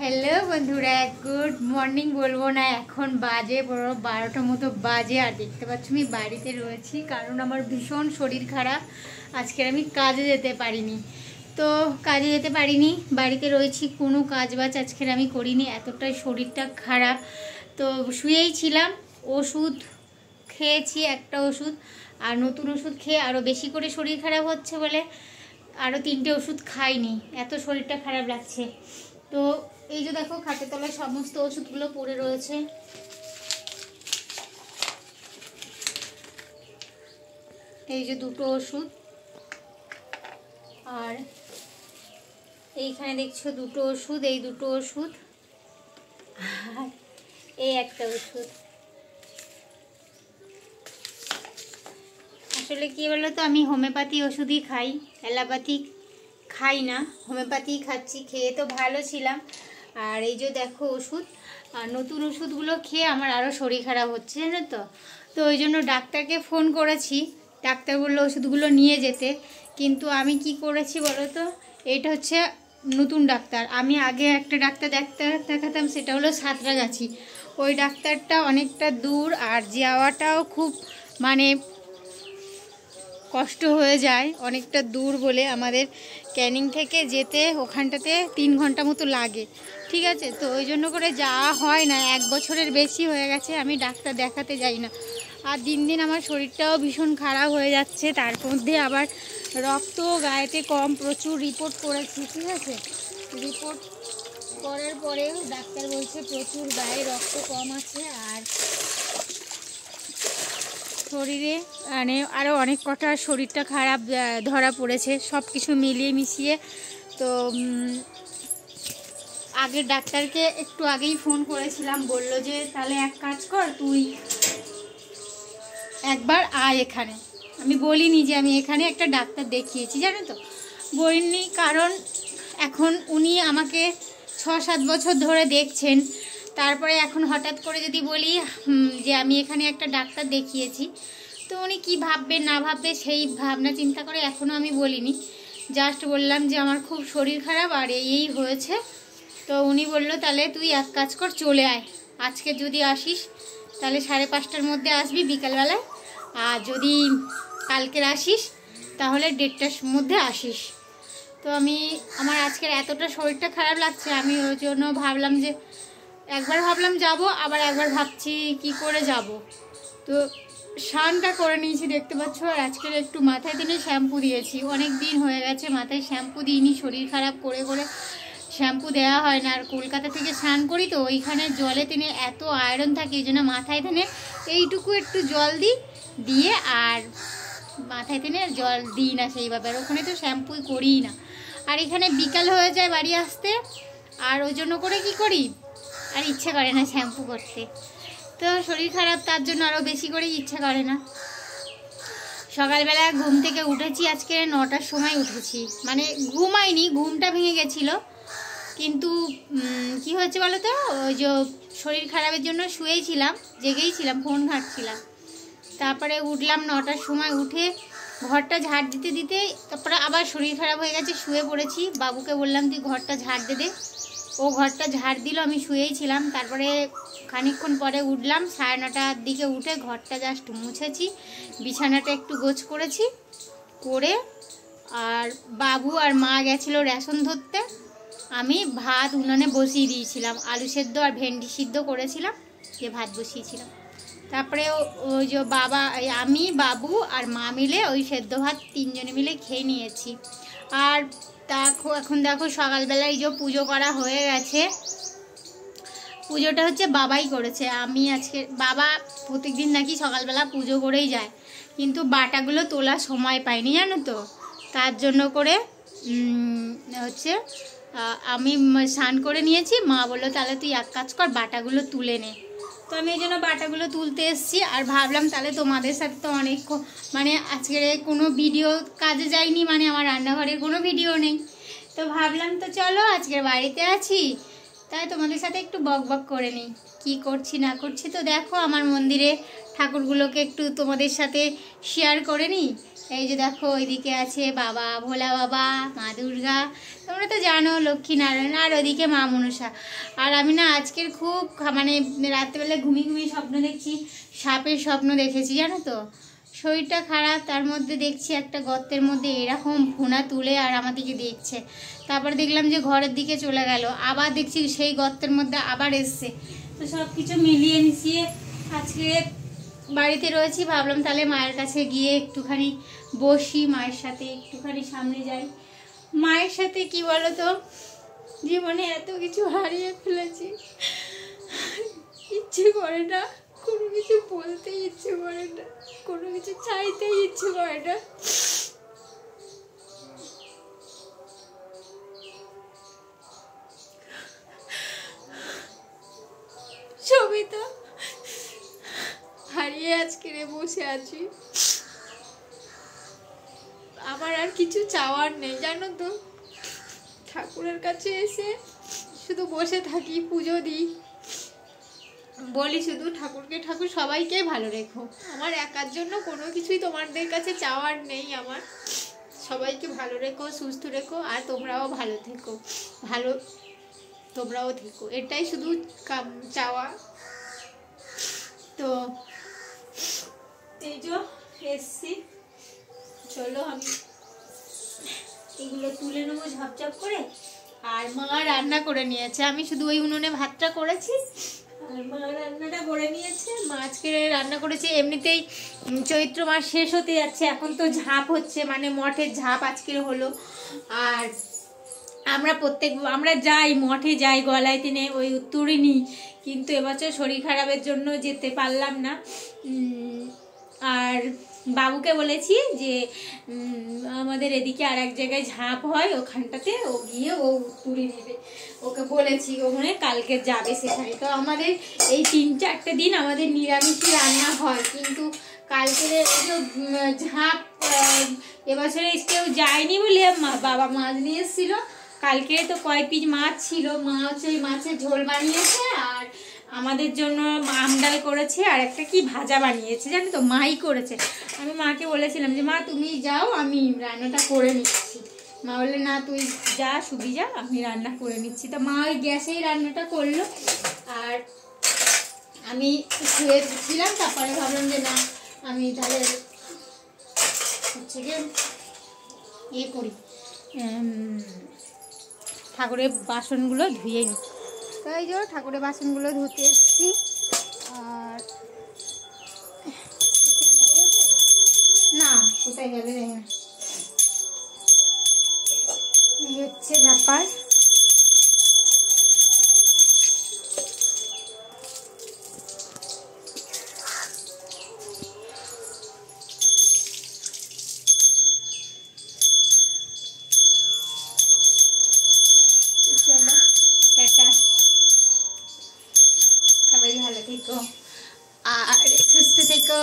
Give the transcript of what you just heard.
Hello বন্ধুরা, good morning বলবো না, এখন বাজে বড় 12টার মতো বাজে। আর দেখতে পাচ্ছ আমি বাড়িতে রয়েছি, কারণ আমার ভীষণ শরীর খারাপ। আজকে আমি কাজে যেতে পারিনি, তো কাজে যেতে পারিনি, বাড়িতে রয়েছি। কোনো কাজ বাজ আজকের আমি করিনি, এতটাই শরীরটা খারাপ। তো শুয়েই ছিলাম, ওষুধ খেয়েছি একটা ওষুধ, আর নতুন ওষুধ খেয়ে আরও বেশি করে শরীর খারাপ হচ্ছে বলে আরও 3টে ওষুধ খাইনি, এত শরীরটা খারাপ লাগছে। তো এই যে দেখো খাটের তলায় সমস্ত ওষুধগুলো পড়ে রয়েছে। এই যে 2টো ওষুধ, আর এইখানে দেখছো 2টো ওষুধ, এই 2টো ওষুধ, আর এই একটা ওষুধ। আসলে কি বলো তো, আমি হোমিওপ্যাথি ওষুধই খাই, অ্যালোপ্যাথি খাই না, হোমিওপ্যাথি খাচ্ছি। খেয়ে তো ভালো ছিলাম, আর এই যে দেখো ওষুধ, আর নতুন ওষুধগুলো খেয়ে আমার আরও শরীর খারাপ হচ্ছে, জানো তো। তো ওই জন্য ডাক্তারকে ফোন করেছি, ডাক্তার বললো ওষুধগুলো নিয়ে যেতে। কিন্তু আমি কি করেছি বলো তো, এটা হচ্ছে নতুন ডাক্তার। আমি আগে একটা ডাক্তার দেখাতাম, সেটা হলো সাঁতরাগাছি। ওই ডাক্তারটা অনেকটা দূর, আর যাওয়াটাও খুব মানে কষ্ট হয়ে যায়, অনেকটা দূর বলে আমাদের ক্যানিং থেকে যেতে ওখানটাতে 3 ঘন্টা মতো লাগে, ঠিক আছে। তো ওই জন্য করে যাওয়া হয় না, 1 বছরের বেশি হয়ে গেছে আমি ডাক্তার দেখাতে যাই না। আর দিন দিন আমার শরীরটাও ভীষণ খারাপ হয়ে যাচ্ছে, তার মধ্যে আবার রক্ত গায়েতে কম, প্রচুর রিপোর্ট করেছি, ঠিক আছে। রিপোর্ট করার পরেও ডাক্তার বলছে প্রচুর গায়ে রক্ত কম আছে, আর শরীরে মানে আরও অনেক কটা শরীরটা খারাপ ধরা পড়েছে, সব কিছু মিলিয়ে মিশিয়ে। তো আগের ডাক্তারকে একটু আগেই ফোন করেছিলাম, বললো যে তাহলে এক কাজ কর, তুই একবার আয় এখানে। আমি বলিনি যে আমি এখানে একটা ডাক্তার দেখিয়েছি, জানো তো, বলিনি, কারণ এখন উনি আমাকে 6-7 বছর ধরে দেখছেন। তারপরে এখন হঠাৎ করে যদি বলি যে আমি এখানে একটা ডাক্তার দেখিয়েছি, তো উনি কী ভাববে না ভাববে সেই ভাবনা চিন্তা করে এখনও আমি বলিনি। জাস্ট বললাম যে আমার খুব শরীর খারাপ আর এই হয়েছে। তো উনি বললো তাহলে তুই এক কাজ কর, চলে আয়। আজকে যদি আসিস তাহলে 5:30টার মধ্যে আসবি বিকালবেলায়, আর যদি কালকের আসিস তাহলে 1:30টার মধ্যে আসিস। তো আমার আজকের এতটা শরীরটা খারাপ লাগছে, আমি ওই জন্য ভাবলাম যে একবার ভাবলাম যাব, আবার একবার ভাবছি কি করে যাব। তো স্নানটা করে নিয়েছি দেখতে পাচ্ছ, আর আজকের একটু মাথায় দিনে শ্যাম্পু দিয়েছি, অনেক দিন হয়ে গেছে মাথায় শ্যাম্পু দিইনি, শরীর খারাপ করে করে শ্যাম্পু দেওয়া হয় না। আর কলকাতা থেকে স্নান করি তো ওইখানে জলে টেনে এত আয়রন থাকে, এই জন্য মাথায় টেনে এইটুকু একটু জল দিয়ে আর মাথায় টেনে জল দিই না সেইভাবে, আর ওখানে তো শ্যাম্পুই করিই না। আর এখানে বিকাল হয়ে যায় বাড়ি আসতে, আর ওই জন্য করে কি করি, আর ইচ্ছে করে না শ্যাম্পু করতে। তো শরীর খারাপ, তার জন্য আরও বেশি করে ইচ্ছে করে না। সকালবেলা ঘুম থেকে উঠেছি, আজকে 9টার সময় উঠেছি, মানে ঘুমাইনি, ঘুমটা ভেঙে গেছিলো। কিন্তু কি হয়েছে বলো তো, ওই যে শরীর খারাপের জন্য শুয়েই ছিলাম, জেগেই ছিলাম, ফোন ঘাঁটছিলাম। তারপরে উঠলাম 9টার সময়, উঠে ঘরটা ঝাড় দিতে দিতে তারপরে আবার শরীর খারাপ হয়ে গেছে, শুয়ে পড়েছি। বাবুকে বললাম তুই ঘরটা ঝাড় দে, ও ঘরটা ঝাড় দিল, আমি শুয়েই ছিলাম। তারপরে খানিকক্ষণ পরে উঠলাম, 9:30টার দিকে উঠে ঘরটা জাস্ট মুছেছি, বিছানাটা একটু গোছ করেছি, করে আর বাবু আর মা গেছিলো রেশন ধরতে। আমি ভাত উনুনে বসিয়ে দিয়েছিলাম, আলু সেদ্ধ আর ভেন্ডি সিদ্ধ করেছিলাম, যে ভাত বসিয়েছিলাম। তারপরে ওই যে আমি বাবু আর মা মিলে ওই সেদ্ধ ভাত 3 জনে মিলে খেয়ে নিয়েছি। আর এখন দেখো সকালবেলা এই যে পুজো করা হয়ে গেছে, পুজোটা হচ্ছে বাবাই করেছে। আমি আজকে বাবা প্রত্যেকদিন নাকি সকালবেলা পুজো করেই যায়, কিন্তু বাটাগুলো তোলার সময় পাইনি, জানো তো। তার জন্য করে হচ্ছে আমি স্নান করে নিয়েছি, মা বললো তাহলে তুই এক কাজ কর বাটাগুলো তুলে নে। তো আমি এই জন্য বাটাগুলো তুলতে এসেছি, আর ভাবলাম তাহলে তোমাদের সাথে তো অনেক মানে আজকের কোনো ভিডিও কাজে যাইনি, মানে আমার রান্নাঘরের কোনো ভিডিও নেই। তো ভাবলাম তো চলো আজকের বাড়িতে আছি, তাই তোমাদের সাথে একটু বক করে নিই কী করছি না করছি। তো দেখো আমার মন্দিরে ঠাকুরগুলোকে একটু তোমাদের সাথে শেয়ার করে নিই, এই যে দেখো ওইদিকে আছে বাবা, ভোলা বাবা, মা দুর্গা, তোমরা তো জানো লক্ষ্মী নারায়ণ, আর ওইদিকে মা মনসা। আর আমি না আজকের খুব মানে রাত্রেবেলা ঘুমিয়ে ঘুমিয়ে স্বপ্ন দেখছি, সাপের স্বপ্ন দেখেছি জানো তো। শরীরটা খারাপ, তার মধ্যে দেখছি একটা গর্তের মধ্যে এরকম ফোনা তুলে আর আমার দিকে দেখছে। তারপর দেখলাম যে ঘরের দিকে চলে গেল, আবার দেখছি সেই গর্তের মধ্যে আবার এসছে। তো সব কিছু মিলিয়ে মিশিয়ে আজকে বাড়িতে রয়েছি, ভাবলাম তাহলে মায়ের কাছে গিয়ে একটুখানি বসি, মায়ের সাথে একটুখানি সামনে যাই। মায়ের সাথে কি বলো তো, জীবনে এত কিছু হারিয়ে ফেলেছি, ইচ্ছে করে না কোনো কিছু বলতে, ইচ্ছে করে না কোনো কিছু চাইতে, ইচ্ছে করে না। সবই তো হারিয়ে আজকে বসে আছি। আমার আর কিছু চাওয়ার নেই জানো তো, ঠাকুরের কাছে এসে শুধু বসে থাকি, পুজো দিই, বলি শুধু ঠাকুরকে ঠাকুর সবাইকে ভালো রেখো। আমার একার জন্য কোনো কিছুই তোমাদের কাছে চাওয়ার নেই আমার। সবাইকে ভালো রেখো, সুস্থ রেখো, আর তোমরাও ভালো থেকো, তোমরাও থেকো, এটাই শুধু চাওয়া। তো এই যে এসছি, চলো আমি এগুলো তুলে নেবো ঝপঝপ করে। আর মা রান্না করে নিয়েছে, আমি শুধু ওই উনুনে ভাতটা করেছি, আর মা রান্নাটা করে নিয়েছে। মা আজকে রান্না করেছে। এমনিতেই চৈত্র মাস শেষ হতে যাচ্ছে, এখন তো ঝাঁপ হচ্ছে, মানে মঠের ঝাঁপ আজকের হলো। আর আমরা যাই মঠে, যাই গলায় টেনে ওই উত্তরে নিই, কিন্তু এবছর শরীর খারাপের জন্য যেতে পারলাম না। আর বাবুকে বলেছি যে আমাদের এদিকে আর এক জায়গায় ঝাঁপ হয়, ওখানটাতে ও গিয়ে ও তুলে নেবে, ওকে বলেছি, ওখানে কালকে যাবে সেখানে। তো আমাদের এই 3-4টে দিন আমাদের নিরামিষই রান্না হয়, কিন্তু কালকে ঝাঁপ এবছরে কেউ যায়নি বলে বাবা মাছ নিয়ে এসেছিল। কালকে তো কয় পিস মাছ ছিল, মা হচ্ছে ওই মাছের ঝোল বানিয়েছে, আর আমাদের জন্য আমডাল করেছে, আর একটা কি ভাজা বানিয়েছে জানো তো, মাই করেছে। আমি মাকে বলেছিলাম যে মা তুমি যাও, আমি রান্নাটা করে নিচ্ছি। মা বললে না তুই যা, শুধু যা, আমি রান্না করে নিচ্ছি। তো মা ওই গ্যাসেই রান্নাটা করলো, আর আমি শুয়েছিলাম। তারপরে ভাবলাম যে না আমি তাহলে হচ্ছে গিয়ে ইয়ে করি, ঠাকুরের বাসনগুলো ধুয়ে নিই। তাই যে ঠাকুরের বাসনগুলো ধুতে এসেছি। আর না কোথায় গেলে দেখে না, এই হচ্ছে ব্যাপার। চলো টাটা, সবাই ভালো থেকো আর সুস্থ থেকো।